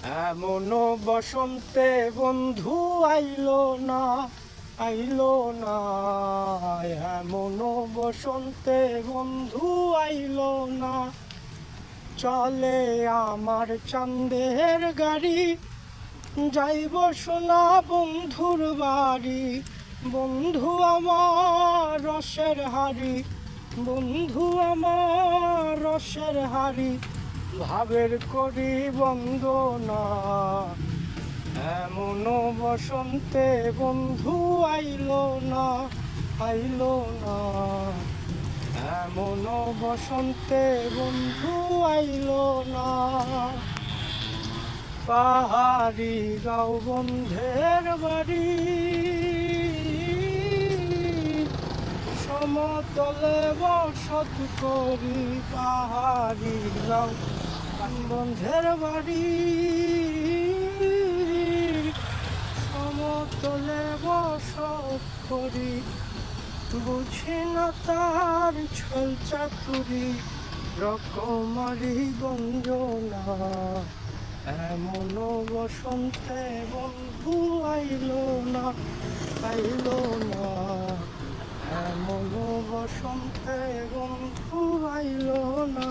এমন বসন্তে বন্ধু আইলো না, আইলো না। এমন বসন্তে বন্ধু আইলো না। চলে আমার চাঁদের গাড়ি, যাইব সোনা বন্ধুর বাড়ি। বন্ধু আমার রসের হাড়ি, বন্ধু আমার রসের হাড়ি, ভাবের করি বন্দনা। এমন বসন্তে বন্ধু আইলো না, আইলো না। এমন বসন্তে বন্ধু আইলো না। পাহাড়ি গাঁও বন্ধের বাড়ি, সমতলে বসত করি। পাহাড়ি গাঁও বন্ধের বাড়ি, সমতলে বসত করি। বুঝি না তার ছল চাতুরি, রকমারি গঞ্জনা। এমন বসন্তে বন্ধু আইলো না, আইলো না। এমন বসন্তে বন্ধু আইলো না।